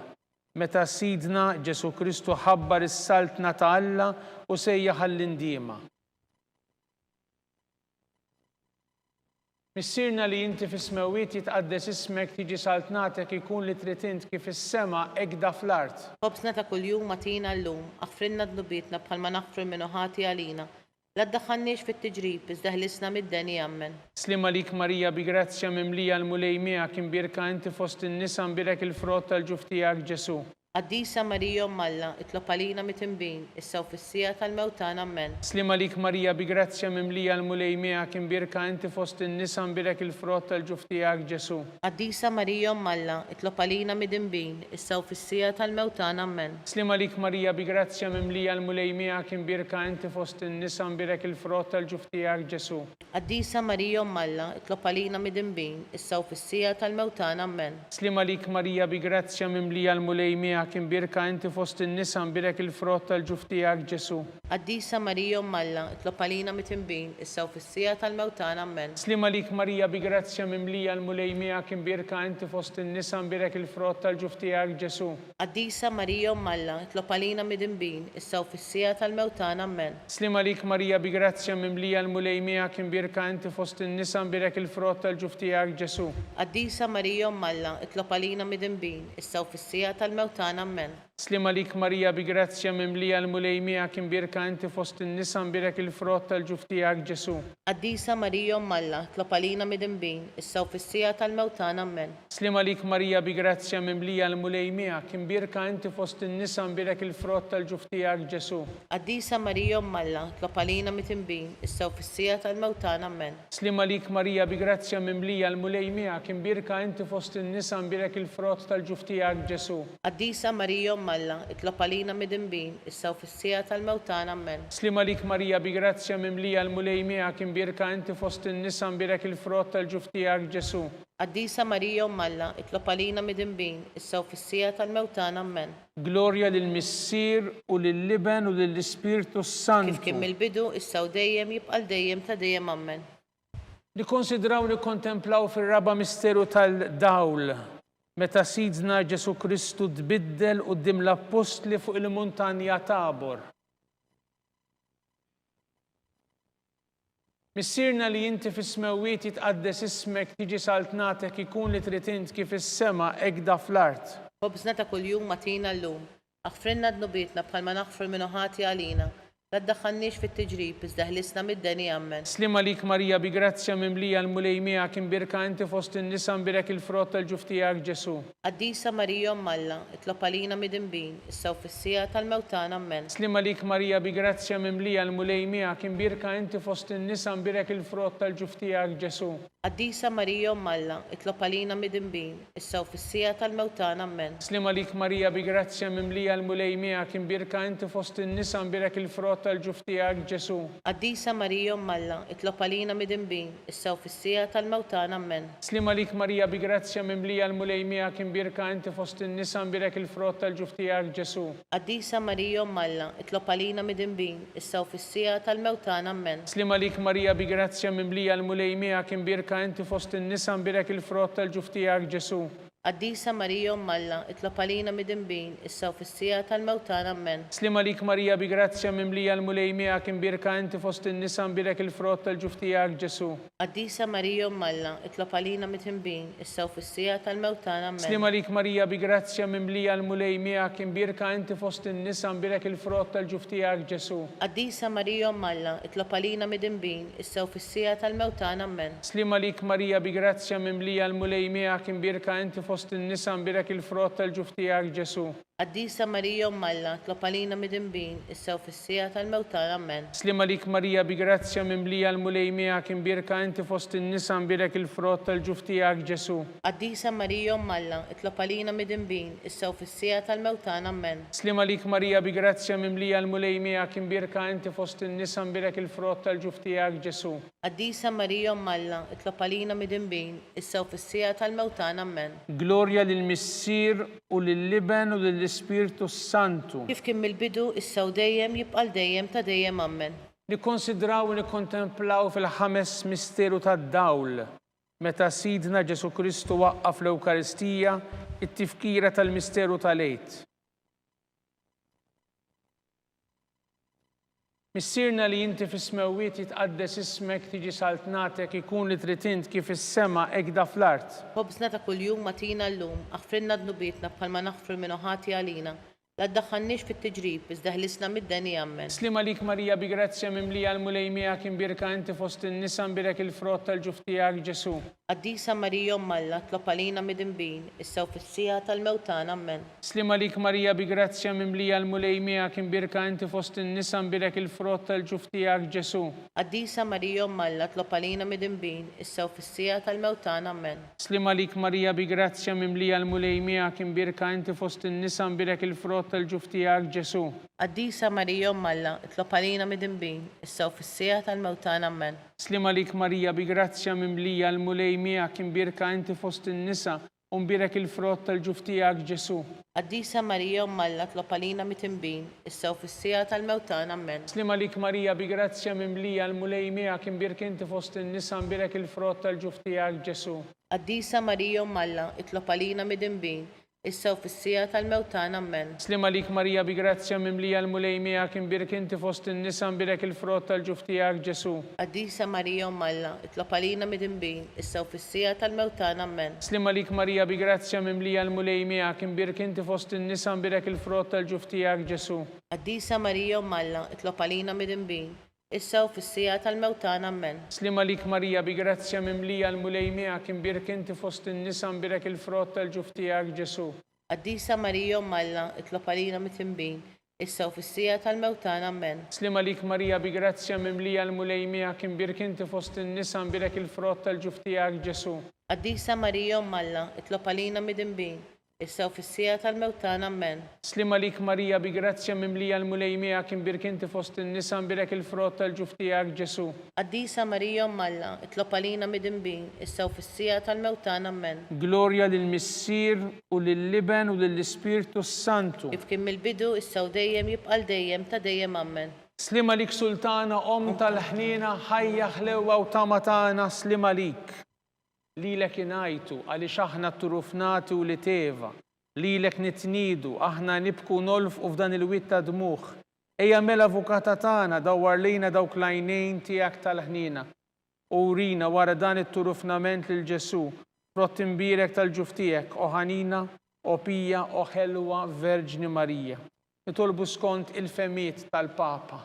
meta Sidna Ġesu Kristu ħabbar is-saltna ta' Alla u sejjaħ għall-indiema. Missierna li inti fis-smewwiet jitqaddes ismek tiġi saltnatek ikun li trid int kif is-sema hekk fl-art. Ħobsna ta' kuljum matina llum, aħfrinna dnubietna bħalma naħfru minnu ħati għalina. La ddaħħalniex fit-tiġrib, iżda ħlisna mid-deni ammen. Slima lik Marija bi grazzja mimlija l-mulej miegħek, imbirka inti fost in-nisa imbirek il-frott tal-ġuf tiegħek Ġesu. Qaddisa Marija Umm Alla, itlob għalina mit-tinbin, issa u fis-sija tal-mewtan ammen. Slima lik Marija bi grazzja mimlija l-mulej miegħek, imbirka inti fost in-nisa imbirek il-frott tal-ġuf tiegħek Ġesu. Qaddisa Marija Umm Alla, itlob għalina mit-tinbin, issa u fis-sija tal-mewtan ammen. Slima lik Marija bi grazzja mimlija l-mulej miegħek, imbirka inti fost in-nisa imbirek il-frott tal-ġuf tiegħek Ġesu. Qaddisa Marija Umm Alla, itlob għalina mit-tinbin, issa u fis-sija tal-mewtan ammen. Slima lik Marija bi grazzja mimlija l-mulej miegħek, imbirka inti fost in-nisa imbirek il-frott tal-ġuf tiegħek Ġesu. Qaddisa Marija Umm Alla, itlob għalina mit-tinbin, issa u fis-sija tal-mewtan ammen. Slima lik Marija bi grazzja mimlija l-mulej miegħek, imbirka inti fost in-nisa imbirek il-frott tal-ġuf tiegħek Ġesu. Qaddisa Marija Umm Alla, itlob għalina mit-tinbin, issa u fis-sija tal-mewtan ammen. Slima lik Marija bi grazzja mimlija l-mulej miegħek, imbirka inti fost in-nisa imbirek il-frott tal-ġuf tiegħek Ġesu. Qaddisa Marija Umm Alla, itlob għalina mit-tinbin, issa u fis-sija tal-mewtan ammen. Slima lik Marija bi grazzja mimlija l-mulej miegħek, imbirka inti fost in-nisa imbirek il-frott tal-ġuf tiegħek Ġesu. Qaddisa Marija Umm Alla, itlob għalina mit-tinbin, issa u fis-sija tal-mewtan ammen. Slima lik Marija bi grazzja mimlija l-mulej miegħek, imbirka inti fost in-nisa imbirek il-frott tal-ġuf tiegħek Ġesu. Qaddisa Marija Umm Alla, itlob għalina mit-tinbin, issa u fis-sija tal-mewtan ammen. Slima lik Marija bi grazzja mimlija l-mulej miegħek, imbirka inti fost in-nisa imbirek il-frott tal-ġuf tiegħek Ġesu. Qaddisa Marija Umm Alla, itlob għalina mit-tinbin, issa u fis-sija tal-mewtan ammen. Slima lik Marija bi grazzja mimlija l-mulej miegħek, imbirka inti fost in-nisa imbirek il-frott tal-ġuf tiegħek Ġesu. Qaddisa Marija Umm Alla, itlob għalina mit-tinbin, issa u fis-sija tal-mewtan ammen. Glorja lill-Missier u lill-Liben u lill-Ispirtu Santu. Kif kien mill-bidu, issa u dejjem jibqa' dejjem ta' dejjem ammen. Nikkonsidraw nikkontemplaw fir-raba misteru tal-dawl meta Sidna Ġesu Kristu tbiddel quddiem l-Apostli fuq il-muntanja Tabor. Missierna li inti fis-smewwiet jitqaddes ismek tiġi saltnatek ikun li trid int kif is-sema hekk fl-art. Ħobsna ta' kuljum matina llum, aħfrinna dnubietna bħalma naħfru minnu ħati għalina. La ddaħħalniex fit-tiġrib, iżda ħlisna mid-deni ammen. Slima lik Marija bi grazzja mimlija l-mulej miegħek, imbirka inti fost in-nisa imbirek il-frott tal-ġuf tiegħek Ġesu. Qaddisa Marija Umm Alla, itlob għalina mit-tinbin, issa u fis-sija tal-mewtan ammen. Slima lik Marija bi grazzja mimlija l-mulej miegħek, imbirka inti fost in-nisa imbirek il-frott tal-ġuf tiegħek Ġesu. Qaddisa Marija Umm Alla, itlob għalina mit-tinbin, issa u fis-sija tal-mewtan ammen. Slima lik Marija bi grazzja mimlija l-mulej miegħek, imbirka inti fost in-nisa imbirek il-frott tal-ġuf tiegħek Ġesu. Qaddisa Marija Umm Alla, itlob għalina mit-tinbin, issa u fis-sija tal-mewtan ammen. Slima lik Marija bi grazzja mimlija l-mulej miegħek, imbirka inti fost in-nisa imbirek il-frott tal-ġuf tiegħek Ġesu. Qaddisa Marija Umm Alla, itlob għalina mit-tinbin, issa u fis-sija tal-mewtan ammen. Slima lik Marija bi grazzja mimlija l-mulej miegħek, imbirka inti fost in-nisa imbirek il-frott tal-ġuf tiegħek Ġesu. Qaddisa Marija Alla, itlob għalina mid-dinbin, issa u fis-sija tal-mewtana ammen. Slima lik Marija bi grazzja mimlija l-mulejmija kim birka inti fost in-nisa mbirek il-frott tal-ġuftijak Ġesu. Qaddisa Marija Alla, itlob għalina mid-dinbin, issa u fis-sija tal-mewtana ammen. Slima lik Marija bi grazzja mimlija l-mulejmija kim birka inti fost in-nisa mbirek il-frott tal-ġuftijak Ġesu. Qaddisa Marija Alla, itlob għalina mid-dinbin, issa u fis-sija tal-mewtana ammen. Slima lik Marija bi grazzja mimlija l-mulejmija kim birka inti fost in-nisa mbirek il-frott tal-ġuftijak Ġesu. Qaddisa Marija Alla, itlob għalina mid-dinbin, issa u fis-sija tal-mewtana ammen. Slima lik Marija bi grazzja mimlija l-mulejmija kim birka inti fost in-nisa mbirek il-frott tal-ġuftijak Ġesu. Qaddisa Marija Alla, itlob għalina mid-dinbin, issa u fis-sija tal-mewtana ammen. Slima lik Marija bi grazzja mimlija l-mulejmija kim birka inti fost in-nisa mbirek il-frott tal-ġuftijak Ġesu. Qaddisa Marija Alla, itlob għalina mid-dinbin, issa u fis-sija tal-mewtana ammen. Glorja lill-Missier u lill-Liben u lill-Ispirtu Santu. Kif kien mill-bidu, issa u dejjem jibqal dejjem ta' dejjem ammen. Nikkonsidraw u nikkontemplaw fil-ħames misteru tad-dawl meta Sidna Ġesu Kristu waqqaf l-Ewkaristija it-tifkira tal-misteru tal-Għid. Missierna li inti fis-smewwiet jitqaddes ismek tiġi saltnatek ikun li trid int kif is-sema hekk da fl-art. Ħobżna ta' kuljum matina llum, aħfrinna dnubietna bħalma naħfru l-minuħati għalina. La ddaħħalniex fit-tiġrib, iżda ħlisna mid-deni ammen. Slima lik Marija bi grazzja mimlija l-mulejmija kim birka inti fost in-nisa mbirek il-frott tal-ġuftijak Ġesu. Qaddisa Marija Alla, tlob għalina mid-dinbin, issa u fis-sija tal-mewtana ammen. Slima lik Marija bi grazzja mimlija l-mulejmija kim birka inti fost in-nisa mbirek il-frott tal-ġuftijak Ġesu. Qaddisa Marija Alla, tlob għalina mid-dinbin, issa u fis-sija tal-mewtana ammen. Slima lik Marija bi grazzja mimlija l-mulejmija kim birka inti fost in-nisa mbirek il-frott tal-ġuftijak Ġesu. Qaddisa Marija Alla, tlob għalina mid-dinbin, issa u fis-sija tal-mewtana ammen. Slima lik Marija bi grazzja mimlija l-mulejmija kim birka inti fost in-nisa u mbirek il-frott tal-ġuftijak Ġesu. Qaddisa Marija Alla, tlob għalina mid-dinbin, issa u fis-sija tal-mewtana ammen. Slima lik Marija bi grazzja mimlija l-mulejmija kim birka inti fost in-nisa mbirek il-frott tal-ġuftijak Ġesu. Qaddisa Marija Alla, tlob għalina mid-dinbin, issa u fis-sija tal-mewtana ammen. Slima lik Marija bi grazzja mimlija l-mulejmija kim birka inti fost in-nisa mbirek il-frott tal-ġuftijak Ġesu. Qaddisa Marija Alla, tlob għalina mid-dinbin, issa u fis-sija tal-mewtana ammen. Slima lik Marija bi grazzja mimlija l-mulejmija kim birka inti fost in-nisa mbirek il-frott tal-ġuftijak Ġesu. Qaddisa Marija Alla, tlob għalina mid-dinbin, issa u fis-sija tal-mewtana ammen. Slima lik Marija bi grazzja mimlija l-mulejmija kim birka inti fost in-nisa mbirek il-frott tal-ġuftijak Ġesu. Qaddisa Marija Alla, tlob għalina mid-dinbin, issa u fis-sija tal-mewtana ammen. Slima lik Marija bi grazzja mimlija l-mulejmija kim birka inti fost in-nisa mbirek il-frott tal-ġuftijak Ġesu. Qaddisa Marija Alla, tlob għalina mid-dinbin, issa u fis-sija tal-mewtana ammen. Slima lik Marija bi grazzja mimlija l-mulejmija kim birka inti fost in-nisa mbirek il-frott tal-ġuftijak Ġesu. Qaddisa Marija Alla, tlob għalina mid-dinbin, issa u fis-sija tal-mewtana ammen. Glorja lill-Missier u lill-Liben u lill-Ispirtu Santu. Kif kien mill-bidu, issa u dejjem jibqal dejjem ta' dejjem ammen. Slima lik Sultana tal-ħnina ħajja ħlewa u tamatana slima lik. Lilek inajtu għaliex aħna turufnati u li teva. Lilek nitnidu aħna nibku nolfqu f'dan il-witta dmuħ. Ejja mela avukata tagħna dawwar lejna dawk l-għajnejn tiegħek tal-ħnina. U urina wara dan it-turufnament lil Ġesu, frott imbirek tal-ġuftijek o ħanina, o pija, o ħelwa Verġni Marija. Nitolbu skont il-femiet tal-Papa.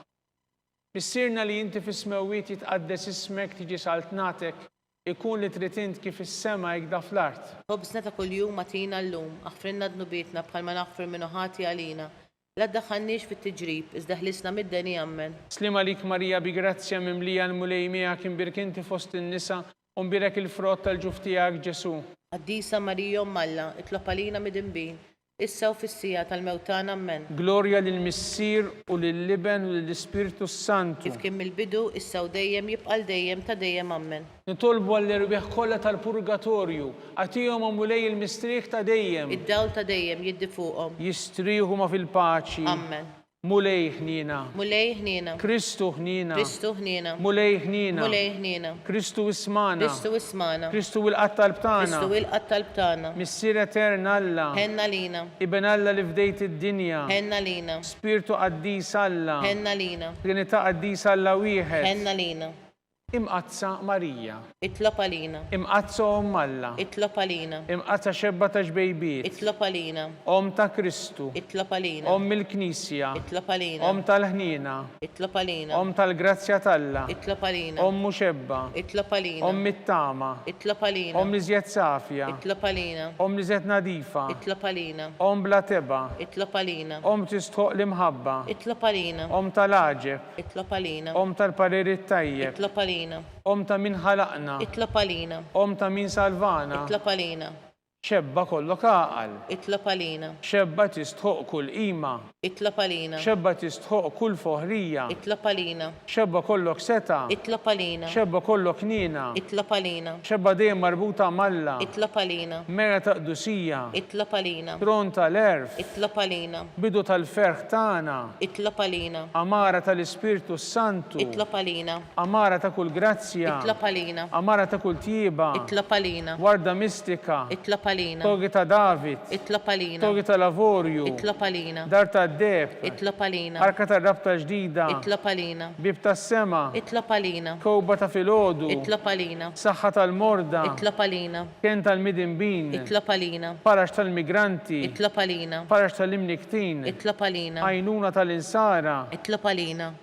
Missierna li inti fis-smewwiet jitqaddes ismek tiġi saltnatek ikun li trid int kif is-sema hekk da fl-art. Ħobżna ta' kuljum matina llum, aħfrinna dnubietna bħalma naħfru l-minuħati għalina. La ddaħħalniex fit-tiġrib, iżda ħlisna mid-deni ammen. Slima lik Marija bi grazzja mimlija l-mulejmija kim birka inti fost in-nisa u mbirek il-frott tal-ġuftijak Ġesu. Qaddisa Marija Alla, tlob għalina mid-dinbin, issa u fis-sija tal-mewtana ammen. Glorja lill-Missier u lill-Liben u lill-Ispirtu Santu. Kif kien mill-bidu, issa u dejjem jibqal dejjem ta' dejjem ammen. Nitolbu għall-irbieħ kollha tal-purgatorju, għatihom amulej il-mistrieħ ta' dejjem. Id-dawl ta' dejjem jiddi fuqhom. Jistrieħu ma fil-paċi. Amen. Mulej ħnina. Mulej ħnina. Kristu ħnina. Kristu ħnina. Mulej ħnina. Mulej ħnina. Kristu ismana. Kristu ismana. Kristu il-qattal btana. Kristu il-qattal btana. Missier eterna Alla. Henna lina. Iben Alla li fdejt id-dinja. Henna lina. Spiritu qaddis Alla. Henna lina. Trinità qaddis Alla wieħed. Henna lina. Imqazza Marija. Itlob għalina. Imqazza Alla. Itlob għalina. Imqazza xebba ta' ġbejbiet. Itlob għalina. Ta' Kristu. Itlob għalina. Il-Knisja. Itlob għalina. Tal-ħnina. Itlob għalina. Tal-grazzja Talla. Itlob għalina. Muxebba. Itlob għalina. Mit-tama. Itlob għalina. Li żjed safja. Itlob għalina. Li żjed nadifa. Itlob għalina. Bla teba. Itlob għalina. Tistħoq l-imħabba. Itlob għalina. Tal-aġeb. Itlob għalina. Tal-pariri tajjeb. Itlob għalina. Ta' min ħalaqna. Itlob għalina. Ta' min salvana. Itlob għalina. Xebba kollok għaqal. Itlob għalina. Xebba tistħoq kull qima. Itlob għalina. Xebba tistħoq kull foħrija. Itlob għalina. Xebba kollok seta. Itlob għalina. Xebba kollok nina. Itlob għalina. Xebba dejjem marbuta malla. Itlob għalina. Mera ta' qdusija. Itlob għalina. Tron tal-erf. Itlob għalina. Bidu tal-ferħ tagħna. Itlob għalina. Amara tal-Ispirtu Santu. Itlob għalina. Amara ta' kull grazzja. Itlob għalina. Amara ta' kull tjieba. Itlob għalina. Warda mistika. Itlob għalina. Togi ta' David. Itlob għalina. Togi ta' lavorju. Itlob għalina. Dar ta' deb. Itlob għalina. Arka ta' rabta ġdida. Itlob għalina. Bib ta' sema. Itlob għalina. Kowba ta' filodu. Itlob għalina. Saħħa tal-morda. Itlob għalina. Kien tal-midinbin. Itlob għalina. Parax tal-migranti. Itlob għalina. Parax tal-imniktin. Itlob għalina. Għajnuna tal-insara. Itlob għalina.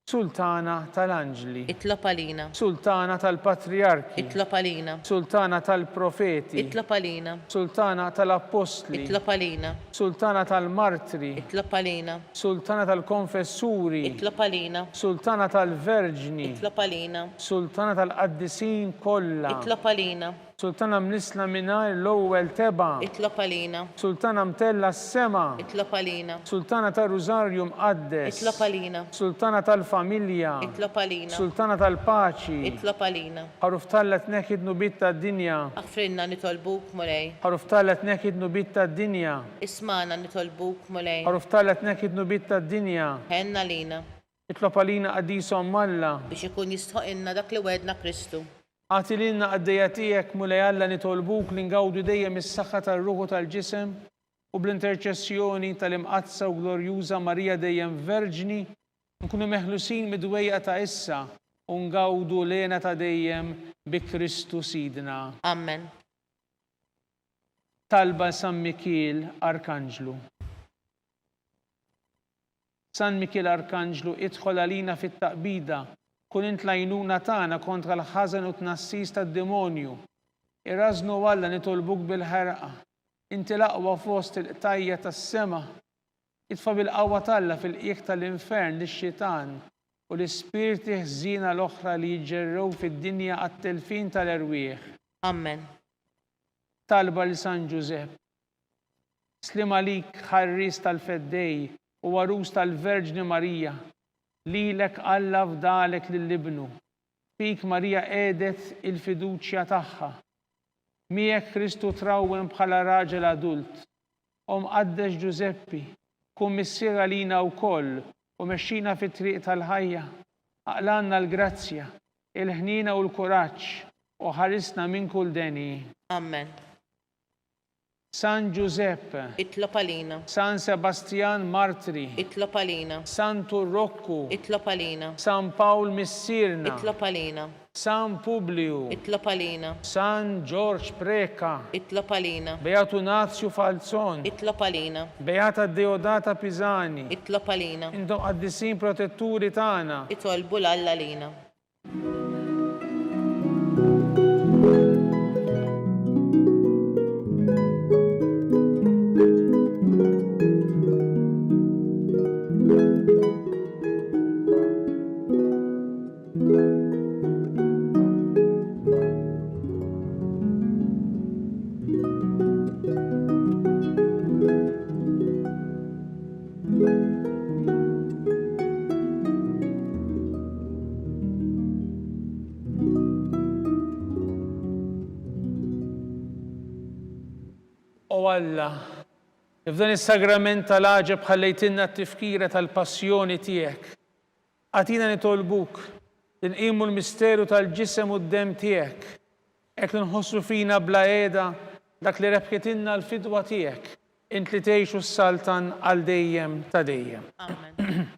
Sultana tal-anġli. Itlob għalina. Sultana tal-patriarki. Itlob għalina. Sultana tal-profeti. Itlob għalina. Sultana tal-apostli. Itlob għalina. Sultana tal-martri. Itlob għalina. Sultana tal-konfessuri. Itlob għalina. Sultana tal-verġni. Itlob għalina. Sultana tal-qaddisin kollha. Itlob għalina. Sultana mnisla minar l-ewwel teba. Itlob għalina. Sultana mtella s-sema. Itlob għalina. Sultana tal-Rużarju mqaddes. Itlob għalina. Sultana tal-familja. Itlob għalina. Sultana tal-paċi. Itlob għalina. Ħaruf tallet neħid nubit tad-dinja. Aħfrinna nitolbuk mulej. Ħaruf tallet neħid nubit tad-dinja. Ismana nitolbuk mulej. Ħaruf tallet neħid nubit tad-dinja. Henna lina. Itlob għalina qaddisom Malla. Biex ikun jistħoqinna dak li wedna Kristu. Għatililna għaddejja tiegħek mulej Alla nitolbuk li ngawdu dejjem is-saħħa tar-ruħu tal-ġisem u bl-interċessjoni tal-imqazza u glorjuża Marija dejjem Verġni nkunu meħlusin mid-dwejja ta' issa u ngawdu lena ta' dejjem bi Kristu Sidna. Amen. Talba San Mikil Arkanġlu. San Mikil Arkanġlu idħol għalina fit-taqbida kun int lajnuna tagħna kontra l-ħażen u tnassis tad-demonju. Irrażnu Alla nitolbuk bil-ħerqa. Inti l-aqwa fost il-qtajja tas-sema. Itfa' bil-qawwa Alla fil-qiegħ tal-infern lix-xitan u l-ispirti ħżiena l-oħra li jġerrew fid-dinja għat-telfin tal-erwieħ. Amen. Talba li San Ġusepp. Slim għalik ħarris tal-feddej u warus tal-Verġni Marija. Lilek Alla fdalek lill-ibnu. Fik Marija għedet il-fiduċja tagħha. Miegħek Kristu trawwem bħala raġel adult. Qaddex Ġuseppi, kun missier għalina wkoll u mexxina fit-triq tal-ħajja. Aqlanna l-grazzja, il-ħnina u l-kuraġġ u ħarisna minn kull deni. Amen. San Giuseppe. Itlob għalina. San Sebastian Martri. Itlob għalina. San Turrokku. Itlob għalina. San Paul Missirna. Itlob għalina. San Publiu. Itlob għalina. San George Preka. Itlob għalina. Beatu Nazio Falzon. Itlob għalina. Beata Deodata Pisani. Itlob għalina. Intom qaddisin protetturi tagħna. Itolbu l-Alla lina. O Alla, F'dan is-sagrament tal-għaġeb ħallejtilna t-tifkira tal-passjoni tiegħek. Għatina nitolbuk li nqimu l-misteru tal-ġisem u d-dem tiegħek. Hekk li nħossu fina bla qiegħda dak li rebħetilna l-fidwa tiegħek. Int li tgħixu s-saltan għal dejjem ta' dejjem. Amen.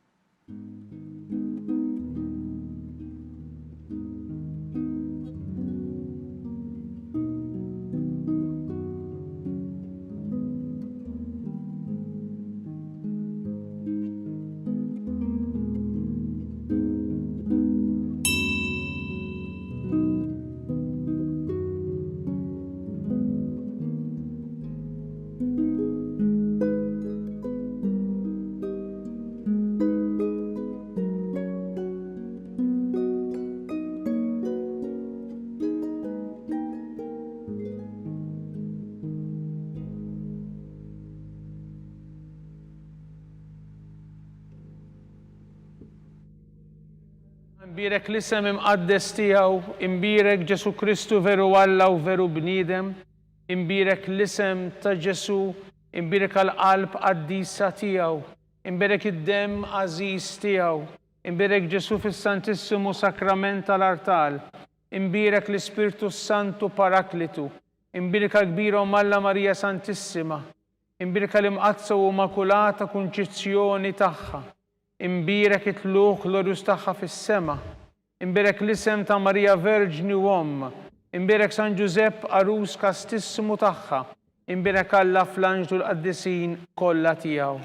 Imbirek l-isem imqaddes tiegħu, imbirek Ġesu Kristu veru Alla u veru bniedem, imbirek l-isem ta' Ġesu, imbirek għal-qalb qaddisa tiegħu, imbirek id-dem għażiż tiegħu, imbirek Ġesu fis-Santissimu Sakrament tal-Artal, imbirek l-Ispirtu Santu Paraklitu, imbirek għal-kbira Alla Marija Santissima, imbirek għal-imqazza u Immakulata Kunċizzjoni tagħha, imbirek it-tluq glorjus tagħha fis-sema, imbirek l-isem ta' Marija Verġni u Omm, imbirek San Ġusepp Arus Kastissimu tagħha, imbirek Alla fl-anġlu l-qaddisin kollha tiegħu.